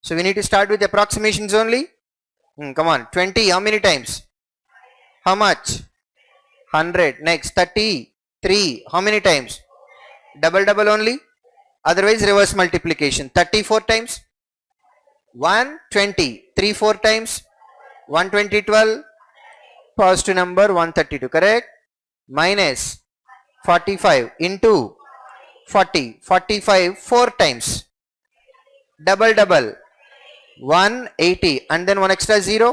So we need to start with approximations only. Come on, 20, how many times? How much? 100. Next, 33, how many times? Double only. Otherwise reverse multiplication. 34 times. 120. 3 4 times. 120 12. Positive number 132. Correct? Minus 45 into 40. 45 4 times. Double 180 and then one extra 0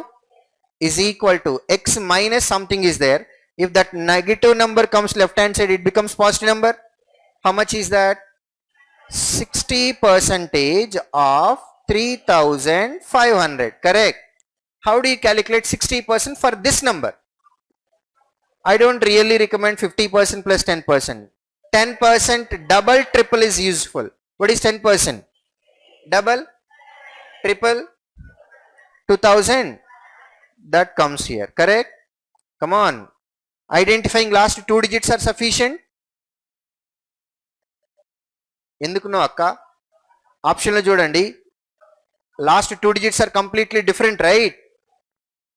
is equal to x minus something is there. If that negative number comes left hand side, it becomes positive number. How much is that? 60% of 3500. Correct? How do you calculate 60% for this number? I don't really recommend 50% plus 10%. 10% double triple is useful. What is 10%? Double, triple, 2000. That comes here. Correct? Come on. Identifying last 2 digits are sufficient. ఎందుకు no అక్క ఆప్షన్లో చూడండి, last 2 digits are completely different, right?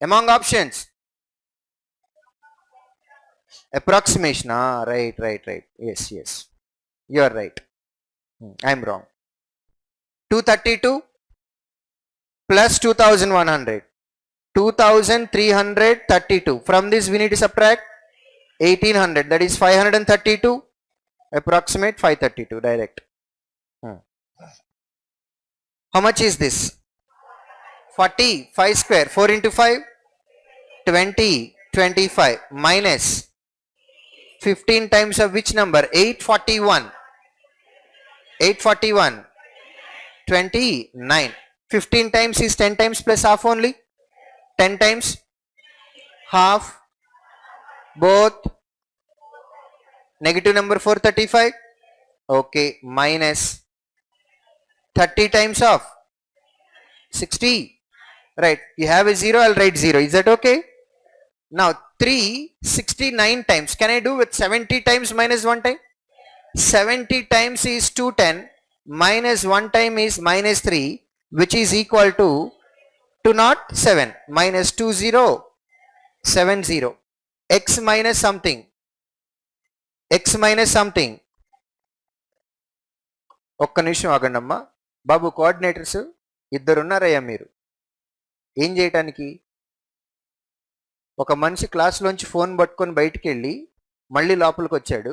Among options, approximation. Right. Yes, you are right. I am wrong. 232 plus 2100, 2332. From this we need to subtract 1800, that is 532. Approximate 532 direct. How much is this? 40. 5 square, 4 into 5, 20, 25 minus 15 times of which number? 841. 29. 15 times is 10 times plus half only. 10 times half, both. Negative number 435. Okay, minus 30 times of 60. Right, you have a 0, I'll write 0. Is that okay? Now 369 times. Can I do with 70 times minus 1 time? 70 times is 210 minus 1 time is minus 3, which is equal to 207 minus 2070. X minus something. ఒక్క నిమిషం ఆగండమ్మా బాబు. Coordinators ఇద్దరు ఉన్నారయ్యా. మీరు ఏం చేయటానికి? ఒక మనిషి క్లాస్లోంచి phone పట్టుకొని బయటికి వెళ్ళి మళ్ళీ లోపలికి వచ్చాడు.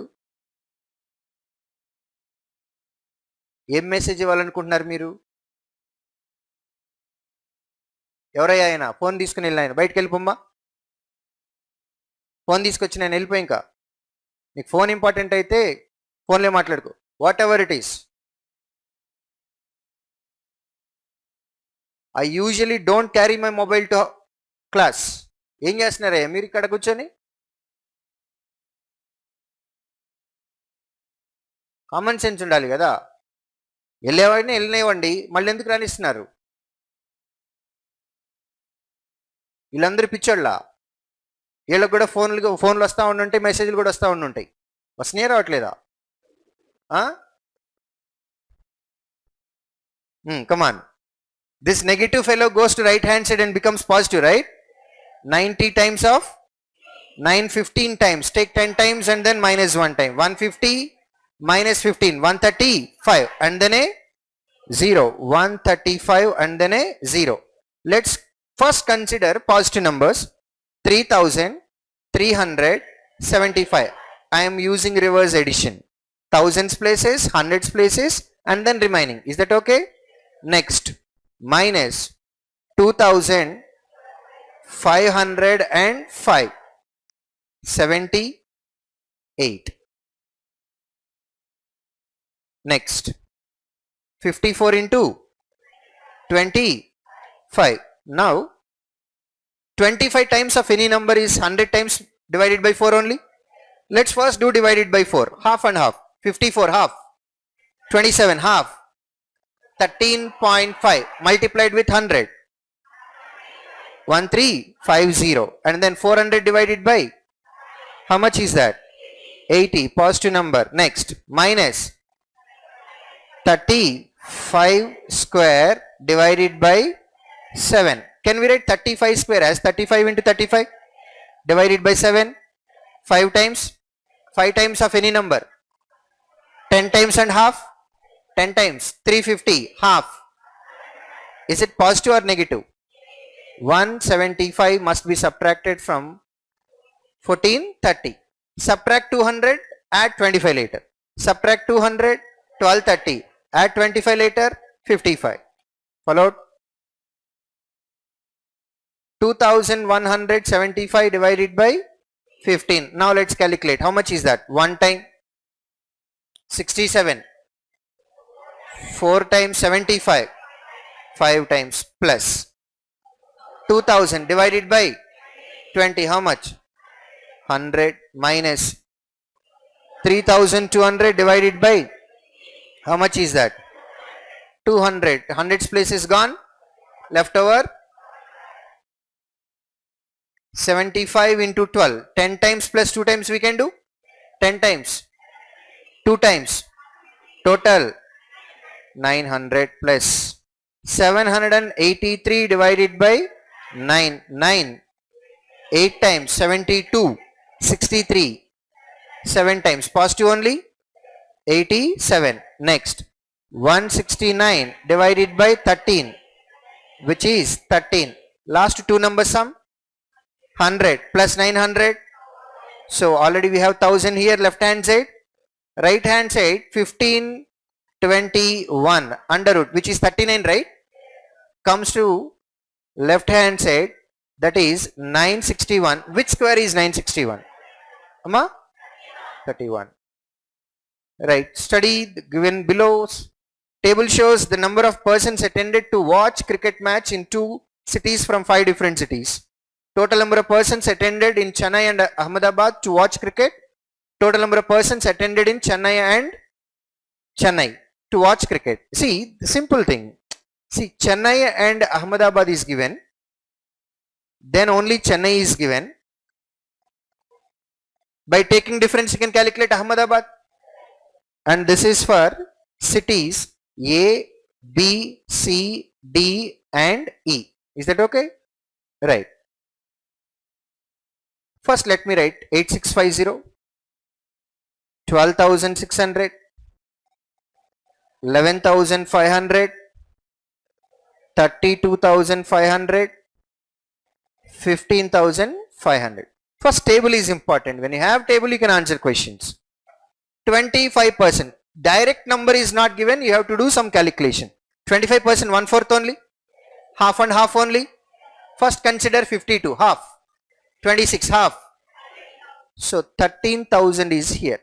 ఏం మెసేజ్ ఇవ్వాలనుకుంటున్నారు మీరు? ఎవరయ్యా ఆయన? ఫోన్ తీసుకుని వెళ్ళి ఆయన బయటికి వెళ్ళిపోమ్మా. ఫోన్ తీసుకొచ్చి నేను వెళ్ళిపోయి. ఇంకా నీకు ఫోన్ ఇంపార్టెంట్ అయితే ఫోన్లో మాట్లాడుకో. What ever it is. I usually don't carry my mobile to class. ఏం చేస్తున్నారయ్యా మీరు ఇక్కడ కూర్చొని? కామన్ సెన్స్ ఉండాలి కదా. వెళ్ళేవాడిని వెళ్ళినేవ్వండి, మళ్ళీ ఎందుకు రానిస్తున్నారు? వీళ్ళందరూ పిచ్చోళ్ళ. వీళ్ళకి కూడా ఫోన్లు వస్తూ ఉండుంటాయి, మెసేజ్లు కూడా వస్తూ ఉండుంటాయి. వస్తున్నాయా రావట్లేదా? కమాన్. This negative fellow goes to right hand side and becomes positive, right? 90 times of 9, 15 times. Take 10 times and then minus 1 time. 150 minus 15, 135 and then a 0. 135 and then a 0. Let's first consider positive numbers. 3375. I am using reverse addition. Thousands places, hundreds places and then remaining. Is that okay? Next. Minus 2505, 78. Next, 54 into 25. Now 25 times of any number is 100 times divided by 4 only. Let's first do divided by 4. Half and half. 54 half. 27 half. 13.5 multiplied with 100. 1350 and then 400 divided by how much is that? 80. Positive number. Next, minus 35 5 square divided by 7. Can we write 35 square as 35 into 35 divided by 7? 5 times, 5 times of any number, 10 times and half, 10 times 350, half. Is it positive or negative? 175 must be subtracted from 1430. Subtract 200, add 25 later. Subtract 200, 1230, add 25 later, 55. Followed? 2175 divided by 15. Now let's calculate. How much is that? 1 time 67, 4 times 75, 5 times plus 2000 divided by 20. How much? 100 minus 3200 divided by, how much is that? 200. 100's place is gone. Left over 75 into 12. 10 times plus 2 times we can do. 10 times 2 times, total 900 plus 783 divided by 9. 9, 8 times 72, 63, 7 times positive only, 87. Next 169 divided by 13, which is 13. Last two numbers sum, 100 plus 900. So already we have 1000 here. Left hand side, right hand side 1521 under root, which is 39, right? Comes to left hand side, that is 961. Which square is 961? Amma? 31. Right. Study the given below. Table shows the number of persons attended to watch cricket match in 2 cities from 5 different cities. Total number of persons attended in Chennai and Ahmedabad to watch cricket. Total number of persons attended in Chennai and Chennai to watch cricket. See, the simple thing. See, Chennai and Ahmedabad is given. Then only Chennai is given. By taking difference you can calculate Ahmedabad. And this is for cities A, B, C, D and E. Is that okay? Right. First let me write 8650, 12,600, 11,500, 32,500, 15,500. First table is important. When you have table you can answer questions. 25%. Direct number is not given. You have to do some calculation. 25% 1/4 only. Half and half only. First consider 52. Half. 26 half. So 13,000 is here.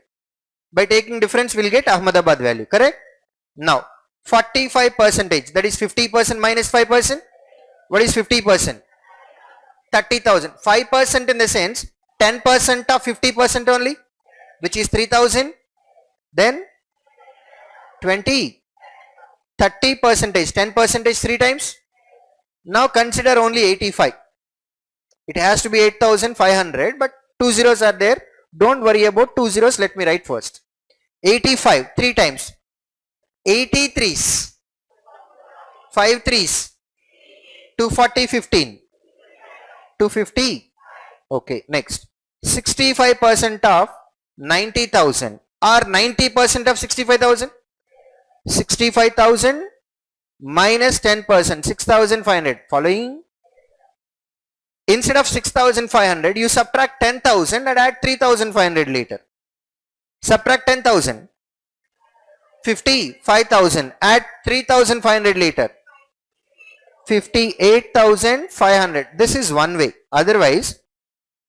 By taking difference we will get Ahmedabad value. Correct? Now 45%. That is 50% minus 5%. What is 50%? 30,000. 5% in the sense 10% of 50% only, which is 3,000. Then 20, 30%, 10% 3 times. Now consider only 85. It has to be 8,500, but 2 zeros are there. Don't worry about 2 zeros. Let me write first. 85, 3 times. 83s, 5 3s, 240, 15, 250. Okay, next. 65% of 90,000 or 90% of 65,000. 65,000 minus 10%, 6,500. Following. Instead of 6,500, you subtract 10,000 and add 3,500 later. Subtract 10,000. 55,000. Add 3,500 later. 58,500. This is one way. Otherwise,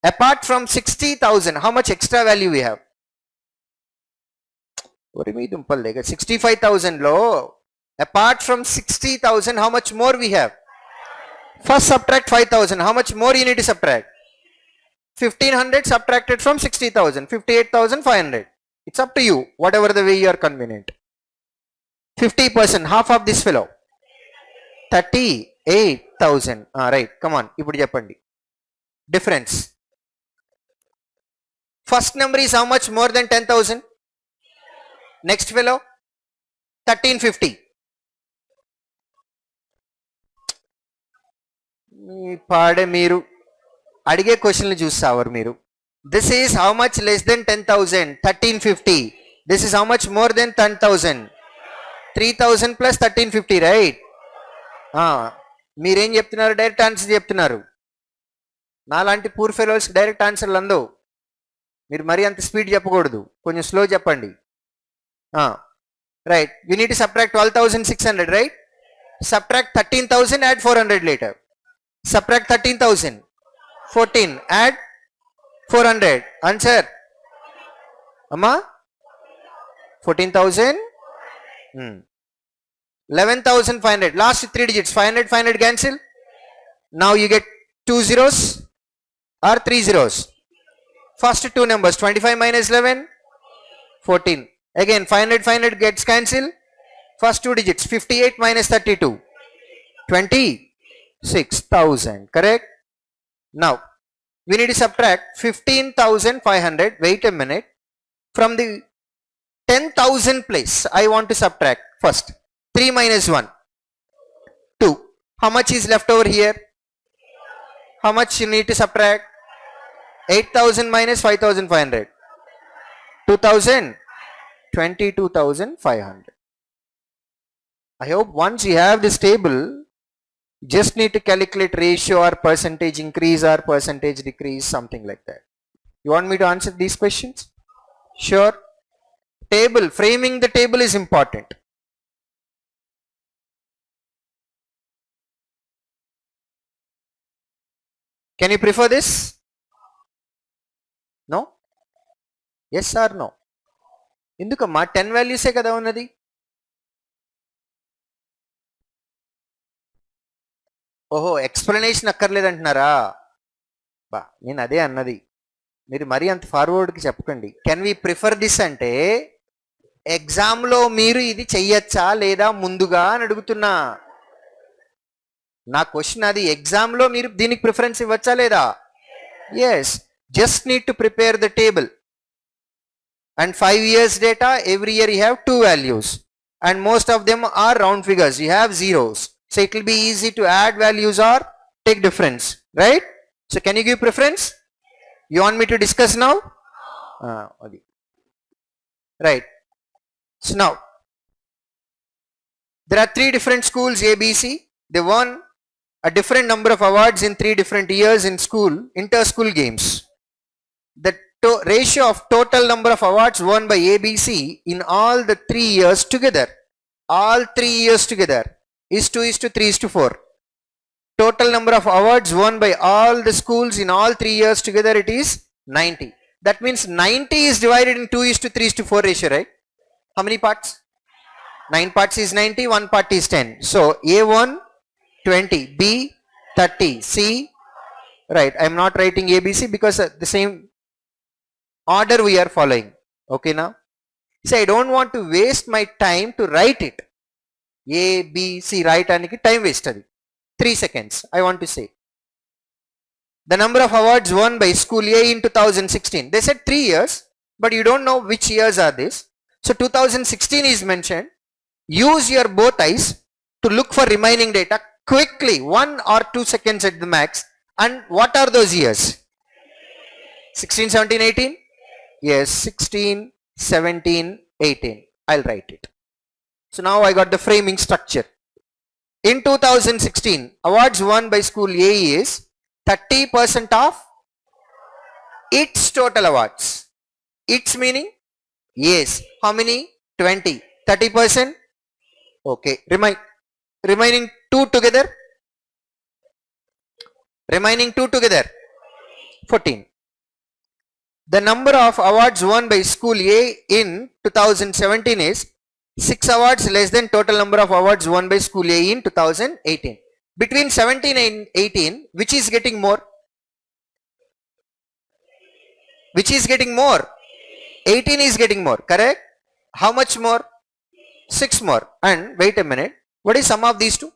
apart from 60,000, how much extra value we have? 65,000 low. Apart from 60,000, how much more we have? First subtract 5,000. How much more you need to subtract? 1,500 subtracted from 60,000. 58,500. It's up to you. Whatever the way you are convenient. 50%. Half of this fellow. 38,000. Right. Come on. Ippudu cheppandi. Difference. First number is how much more than 10,000? Next fellow. 1350. మీ పాడే మీరు అడిగే క్వశ్చన్లు చూస్తావారు మీరు. This is how much less than 10,000 1350. This is how much more than 10,000 3,000 plus 1350, right? మీరేం చెప్తున్నారు? Direct answer చెప్తున్నారు. నాలాంటి poor fellows direct ఆన్సర్లు అందవు. మీరు మరీ అంత స్పీడ్ చెప్పకూడదు, కొంచెం స్లో చెప్పండి. Right, you need to subtract 12,600, right? Subtract 13,000, add 400 later. Subtract 13,000, 14, add 400. Answer. Amma? 14,000. 11,500. Last 3 digits. 500, 500 cancel. Now you get 2 zeros or 3 zeros. First 2 numbers. 25 minus 11, 14. Again 500, 500 gets cancel. First 2 digits. 58 minus 32, 26,000. Correct? Now we need to subtract 15,500. Wait a minute. From the 10,000 place I want to subtract first. 3 minus 1, 2. How much is left over here? How much you need to subtract? 8,000 minus 5,500, 2,000, 22,500. I hope once you have this table, just need to calculate ratio or percentage increase or percentage decrease, something like that. You want me to answer these questions? Sure. Table, framing the table is important. Can you prefer this? No? Yes or no? ఎందుకమ్మా 10 values ఏ కదా ఉన్నది. ఓహో, explanation అక్కర్లేదంటున్నారా? నేను అదే అన్నది. మీరు మరీ అంత ఫార్వర్డ్కి చెప్పకండి. కెన్ వి ప్రిఫర్ దిస్ అంటే ఎగ్జామ్లో మీరు ఇది చెయ్యొచ్చా లేదా ముందుగా అని అడుగుతున్నా. నా క్వశ్చన్ అది. ఎగ్జామ్లో మీరు దీనికి ప్రిఫరెన్స్ ఇవ్వచ్చా లేదా? Yes. Just need to prepare the table and 5 years data. Every year you have 2 values and most of them are round figures. You have zeros, so it will be easy to add values or take difference, right? So can you give preference? You want me to discuss now? Right. So now there are 3 different schools, A, B, C. They won a different number of awards in 3 different years in school, inter-school games. The ratio of total number of awards won by ABC in all the 3 years together, is 2:3:4. Total number of awards won by all the schools in all 3 years together, it is 90. That means 90 is divided in 2:3:4 ratio, right? How many parts? 9 parts is 90, 1 part is 10. So A1 20, B 30, C, right? I am not writing ABC because the same order we are following. Okay, now see, I don't want to waste my time to write it. A, B, C write aniki time waste adi. 3 seconds I want to say. The number of awards won by school A in 2016. They said 3 years, but you don't know which years are this. So 2016 is mentioned. Use your both eyes to look for remaining data quickly, 1 or 2 seconds at the max. And what are those years? 16, 17, 18? Yes, 16, 17, 18. I'll write it. So now I got the framing structure. In 2016, awards won by school A is 30% of its total awards. Its meaning? Yes. How many? 20. 30%? Okay. Remaining 2 together? Remaining 2 together? 14. The number of awards won by school A in 2017 is 6 awards less than total number of awards won by school A in 2018. Between 17 and 18, which is getting more? Which is getting more? 18 is getting more, correct? How much more? 6 more. And wait a minute, what is sum of these two?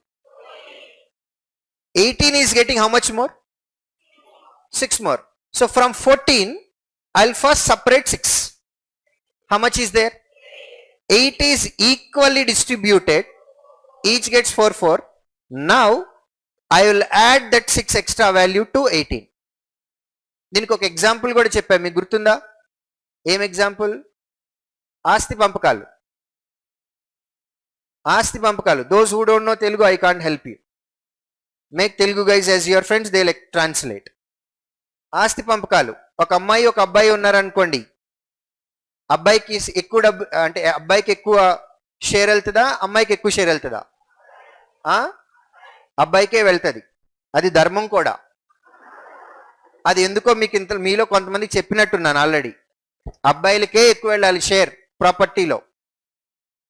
18 is getting how much more? 6 more. So from 14, I'll first separate 6. How much is there? 8 is equally distributed. Each gets 4, 4. Now I will add that 6 extra value to 18. దీనికి ఒక example కూడా చెప్పాను, మీకు గుర్తుందా? ఏం example? ఆస్తి పంపకాలు. ఆస్తి పంపకాలు. Those who don't know Telugu, I can't help you. Make Telugu guys as your friends, they like translate. ఆస్తి పంపకాలు. ఒక అమ్మాయి ఒక అబ్బాయి ఉన్నారనుకోండి, అబ్బాయికి ఎక్కువ డబ్బు అంటే అబ్బాయికి ఎక్కువ షేర్ వెళ్తుందా, అమ్మాయికి ఎక్కువ షేర్ వెళ్తుందా? అబ్బాయికే వెళ్తుంది. అది ధర్మం కూడా. అది ఎందుకో మీకు మీలో కొంతమంది చెప్పినట్టున్నాను ఆల్రెడీ. అబ్బాయిలకే ఎక్కువ వెళ్ళాలి షేర్ ప్రాపర్టీలో.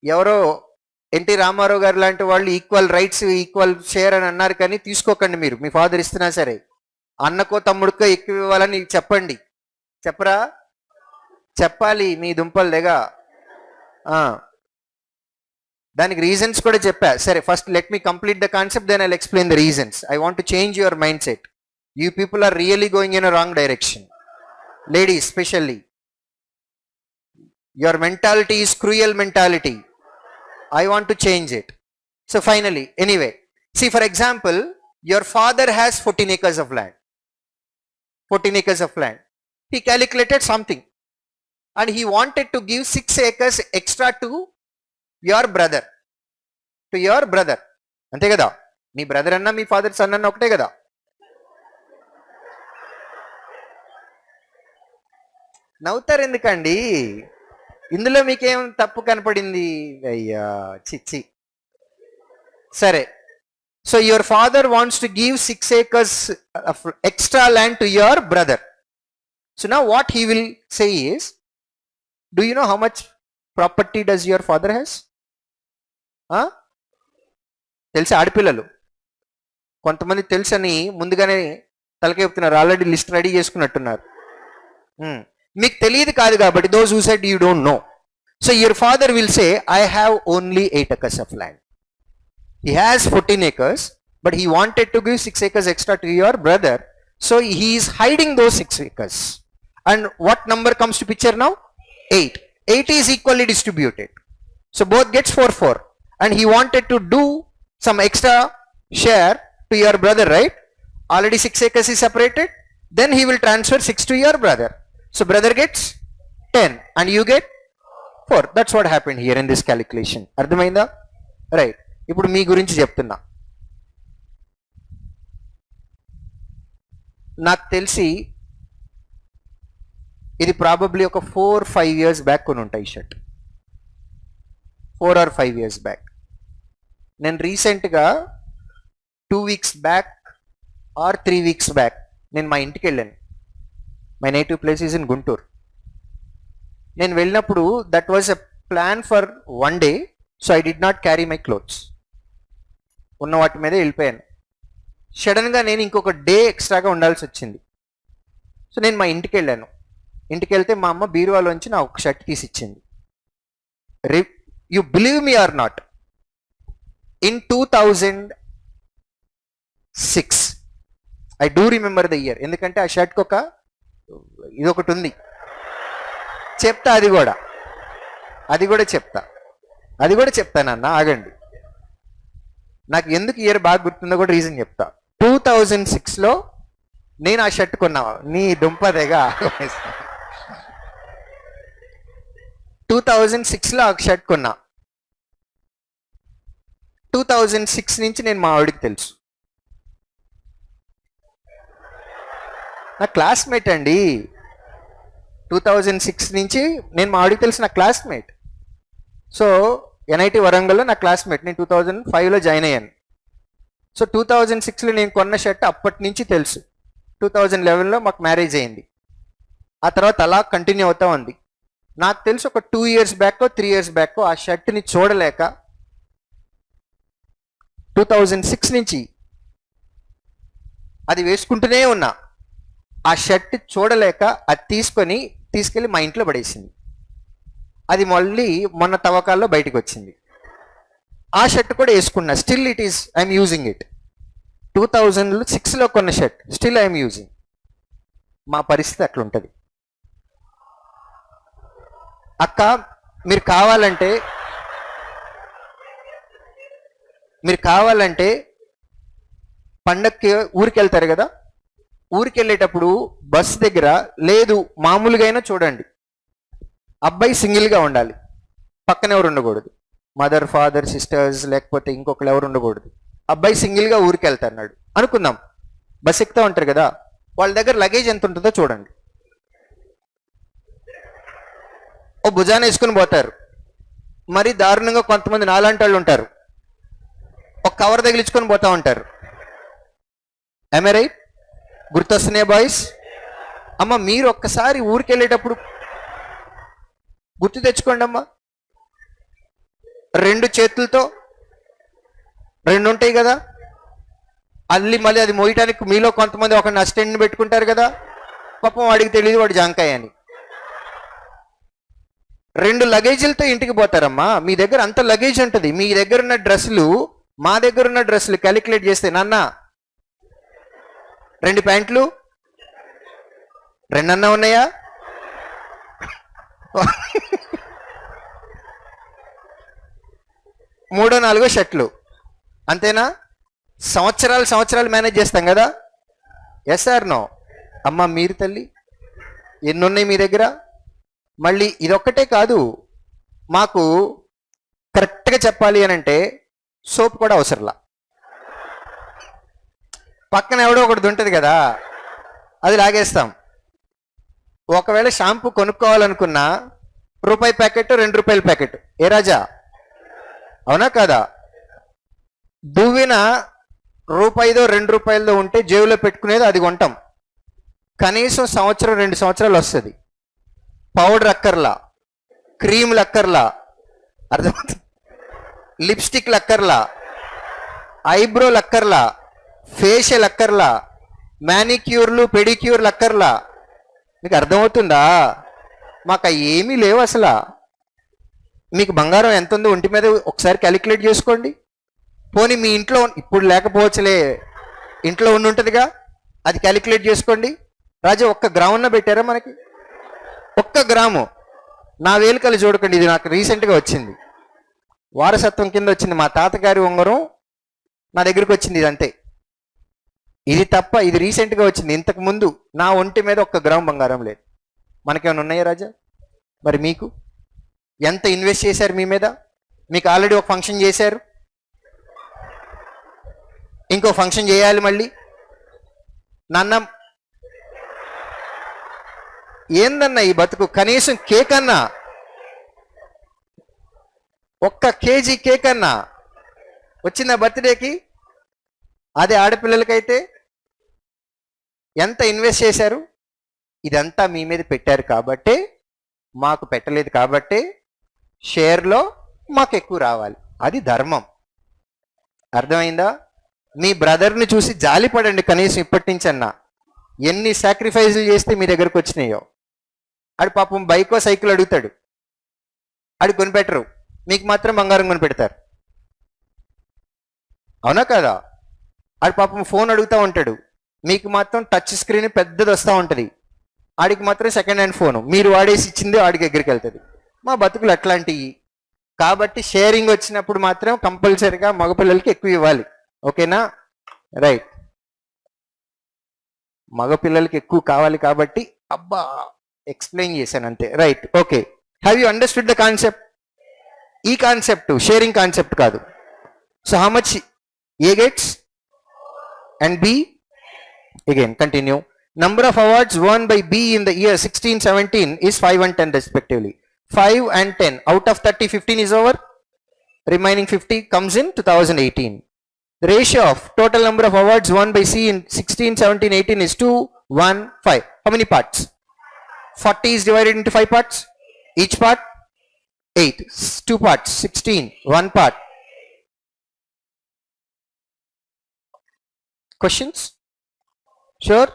ఎవరో ఎన్టీ రామారావు గారు లాంటి వాళ్ళు ఈక్వల్ రైట్స్ ఈక్వల్ షేర్ అని అన్నారు, కానీ తీసుకోకండి మీరు. మీ ఫాదర్ ఇస్తున్నా సరే అన్నకో తమ్ముడికో ఎక్కువ ఇవ్వాలని చెప్పండి. చెప్పరా? చెప్పాలి మీ దుంపలు దగ్గర. దానికి రీజన్స్ కూడా చెప్పా. సరే, first let me complete the concept, then I will explain the reasons. I want to change your mindset. You people are really going in a wrong direction. Ladies specially, your mentality is cruel mentality. I want to change it. So finally, anyway, see, for example, your father has 14 acres of land. 14 acres of land. He calculated something and he wanted to give 6 acres extra to your brother. To your brother. Ante kada? Me brother anna me father son anna okate kada? నవ్వుతారు ఎందుకండి? ఇందులో మీకేం తప్పు కనపడింది? అయ్యా చిచ్చి. సరే, so your father wants to give 6 acres of extra land to your brother. So now what he will say is, do you know how much property does your father has? తెలుసా? ఆడపిల్లలు కొంతమంది తెలుసని ముందుగానే తలకెప్పుతున్నారు, ఆల్రెడీ లిస్ట్ రెడీ చేసుకున్నట్టున్నారు. మీకు తెలియదు కాదు కాబట్టి, those who said you don't know. So your father will say, I have only 8 acres of land. He has 14 acres, but he wanted to give 6 acres extra to your brother. So he is hiding those 6 acres. And what number comes to picture now? 8. 8 is equally distributed. So both gets 4. And he wanted to do some extra share to your brother, right? Already 6 acres is separated. Then he will transfer 6 to your brother. So brother gets 10 and you get 4. That's what happened here in this calculation. అర్థమైందా? Right. ఇప్పుడు మీ గురించి చెప్తున్నా. నాకు తెలిసి ఇది probably ఒక 4-5 years back కొని ఉంటాయి షర్ట్. 4 or 5 years back. నేను రీసెంట్గా 2 weeks back or 3 weeks back నేను మా ఇంటికి వెళ్ళాను. My native place is in Guntur. నేను వెళ్ళినప్పుడు that was a plan for 1 day, so I did not carry my clothes. ఉన్న వాటి మీదే వెళ్ళిపోయాను. సడన్గా నేను ఇంకొక డే ఎక్స్ట్రాగా ఉండాల్సి వచ్చింది. సో నేను మా ఇంటికి వెళ్ళాను. ఇంటికి వెళ్తే మా అమ్మ బీరువాలోంచి నా ఒక షర్ట్ తీసి ఇచ్చింది. You believe me or not, in 2006, I do remember the year, ఎందుకంటే ఆ షర్ట్కి ఒక ఇదొకటి ఉంది, చెప్తా. అది కూడా చెప్తానన్నా, ఆగండి. నాకు ఎందుకు ఇయర్ బాగా గుర్తుందో కూడా రీజన్ చెప్తా. 2006లో నేను ఆ షర్ట్ కొన్నా. నీ దుంపదేగా 2006లో ఆ షర్ట్ కొన్నా. 2006 నుంచి నేను మా ఆవిడికి తెలుసు. నా క్లాస్మేట్ అండి. 2006 నుంచి నేను మా ఆవిడికి తెలుసు, నా క్లాస్మేట్. సో NIT వరంగల్లో నా క్లాస్మేట్. నేను 2005లో జాయిన్ అయ్యాను. సో 2006లో నేను కొన్న షర్ట్ అప్పటి నుంచి తెలుసు. 2011లో మాకు మ్యారేజ్ అయింది. ఆ తర్వాత అలా కంటిన్యూ అవుతా ఉంది. నాకు తెలుసు ఒక 2 years బ్యాక్ 3 years బ్యాక్ ఆ షర్ట్ని చూడలేక 2006 నుంచి అది వేసుకుంటూనే ఉన్నా. ఆ షర్ట్ చూడలేక అది తీసుకెళ్ళి మా ఇంట్లో పడేసింది. అది మళ్ళీ మొన్న తవ్వకాల్లో బయటకు వచ్చింది. ఆ షర్ట్ కూడా వేసుకున్నా. Still it is I'm using it. 2006లో కొన్న షర్ట్ స్టిల్ ఐఎమ్ యూజింగ్. మా పరిస్థితి అట్లుంటుంది. అక్క, మీరు కావాలంటే పండక్కి ఊరికి వెళ్తారు కదా, ఊరికి వెళ్ళేటప్పుడు బస్సు దగ్గర లేదు మామూలుగా అయినా చూడండి, అబ్బాయి సింగిల్గా ఉండాలి, పక్కన ఎవరు ఉండకూడదు, మదర్ ఫాదర్ సిస్టర్స్ లేకపోతే ఇంకొకరు ఎవరు ఉండకూడదు. అబ్బాయి సింగిల్గా ఊరికి వెళ్తాడు అనుకుందాం, బస్ ఎక్కుతూ ఉంటారు కదా, వాళ్ళ దగ్గర లగేజ్ ఎంత ఉంటుందో చూడండి. ఓ భుజాన వేసుకుని పోతారు. మరి దారుణంగా కొంతమంది నాలాంటి వాళ్ళు ఉంటారు, ఒక కవర్ తగిలించుకొని పోతూ ఉంటారు. I right? గుర్తొస్తున్నాయి బాయ్స్? అమ్మ మీరు ఒక్కసారి ఊరికి వెళ్ళేటప్పుడు గుర్తు తెచ్చుకోండి అమ్మా. 2 చేతులతో 2 ఉంటాయి కదా, మళ్ళీ అది మోయటానికి మీలో కొంతమంది ఒక అసిస్టెంట్ని పెట్టుకుంటారు కదా, పాపం వాడికి తెలియదు వాడు జాంకాయ అని. 2 లగేజీలతో ఇంటికి పోతారమ్మా. మీ దగ్గర అంత లగేజ్ ఉంటుంది. మీ దగ్గర ఉన్న డ్రెస్సులు మా దగ్గర ఉన్న డ్రెస్సులు క్యాలిక్యులేట్ చేస్తే, నాన్న 2 ప్యాంట్లు 2 అన్నా ఉన్నాయా? 3-4 షర్ట్లు అంతేనా? సంవత్సరాలు మేనేజ్ చేస్తాం కదా. Yes or no? అమ్మ మీరు తల్లి ఎన్ని ఉన్నాయి మీ దగ్గర? మళ్ళీ ఇదొక్కటే కాదు, మాకు కరెక్ట్గా చెప్పాలి అని అంటే సోప్ కూడా అవసరంలా. పక్కన ఎవడో ఒకటి ఉంటుంది కదా, అది లాగేస్తాం. ఒకవేళ షాంపూ కొనుక్కోవాలనుకున్నా రూపాయి ప్యాకెట్ 2 రూపాయల ప్యాకెట్, ఏ రాజా అవునా కాదా? దువ్విన రూపాయిదో 2 రూపాయలదో ఉంటే జేబులో పెట్టుకునేది అది కొంటాం. కనీసం 1-2 సంవత్సరాలు వస్తుంది. పౌడర్ అక్కర్లా, క్రీములు అక్కర్లా, అర్థమవుతుంది, లిప్స్టిక్లు అక్కర్లా, ఐబ్రోలు అక్కర్లా, ఫేషియల్ అక్కర్లా, మ్యానిక్యూర్లు పెడిక్యూర్లు అక్కర్లా. మీకు అర్థమవుతుందా? మాకు ఏమీ లేవు అసలు. మీకు బంగారం ఎంత ఉందో ఒంటి మీద ఒకసారి క్యాలిక్యులేట్ చేసుకోండి. పోనీ మీ ఇంట్లో ఇప్పుడు లేకపోవచ్చులే, ఇంట్లో ఉంటుందిగా, అది క్యాలిక్యులేట్ చేసుకోండి. రాజా 1 గ్రామున్న పెట్టారా మనకి? 1 గ్రాము. నా వేలికలు చూడకండి, ఇది నాకు రీసెంట్గా వచ్చింది, వారసత్వం కింద వచ్చింది. మా తాతగారి ఉంగరం నా దగ్గరికి వచ్చింది, ఇది అంతే. ఇది తప్ప ఇది రీసెంట్గా వచ్చింది. ఇంతకు ముందు నా ఒంటి మీద 1 గ్రాము బంగారం లేదు. మనకేమైనా ఉన్నాయా రాజా? మరి మీకు ఎంత ఇన్వెస్ట్ చేశారు మీ మీద? మీకు ఆల్రెడీ ఒక ఫంక్షన్ చేశారు, ఇంకో ఫంక్షన్ చేయాలి మళ్ళీ. నాన్న ఏందన్నా ఈ బతుకు? కనీసం కేక్ అన్నా, 1 కేజీ కేక్ అన్నా వచ్చిందా బర్త్డేకి? అదే ఆడపిల్లలకైతే ఎంత ఇన్వెస్ట్ చేశారు? ఇదంతా మీ మీద పెట్టారు కాబట్టే, మాకు పెట్టలేదు కాబట్టే షేర్లో మాకు ఎక్కువ రావాలి. అది ధర్మం. అర్థమైందా? మీ బ్రదర్ని చూసి జాలిపడండి కనీసం ఇప్పటి నుంచి అన్నా. ఎన్ని సాక్రిఫైజులు చేస్తే మీ దగ్గరకు వచ్చినాయో. ఆడు పాపం బైకో సైకిల్ అడుగుతాడు, ఆడు కొనిపెట్టరు, మీకు మాత్రం బంగారం కొనిపెడతారు. అవునా కదా? ఆడు పాపం ఫోన్ అడుగుతూ ఉంటాడు, మీకు మాత్రం టచ్ స్క్రీన్ పెద్దది వస్తూ ఉంటుంది, ఆడికి మాత్రం సెకండ్ హ్యాండ్ ఫోను మీరు వాడేసి ఇచ్చింది ఆడికి దగ్గరికి వెళ్తుంది. మా బతుకులు అట్లాంటివి. కాబట్టి షేరింగ్ వచ్చినప్పుడు మాత్రం కంపల్సరీగా మగపిల్లలకి ఎక్కువ ఇవ్వాలి. ఓకేనా? రైట్. మగపిల్లలకి ఎక్కువ కావాలి కాబట్టి అబ్బా ఎక్స్ప్లెయిన్ చేశాను అంతే. Right, okay. Have you understood the concept? ఈ కాన్సెప్ట్ షేరింగ్ కాన్సెప్ట్ కాదు. So how much A gets and B? Again, continue. Number of awards won by B in the year 16-17 is 5 and 10 respectively. 5 and 10. Out of 30, 15 is over. Remaining 50 comes in 2018. The ratio of total number of awards won by C in 16, 17, 18 is 2, 1, 5. How many parts? 40 is divided into 5 parts. Each part 8. 2 parts 16. 1 part. Questions? Sure.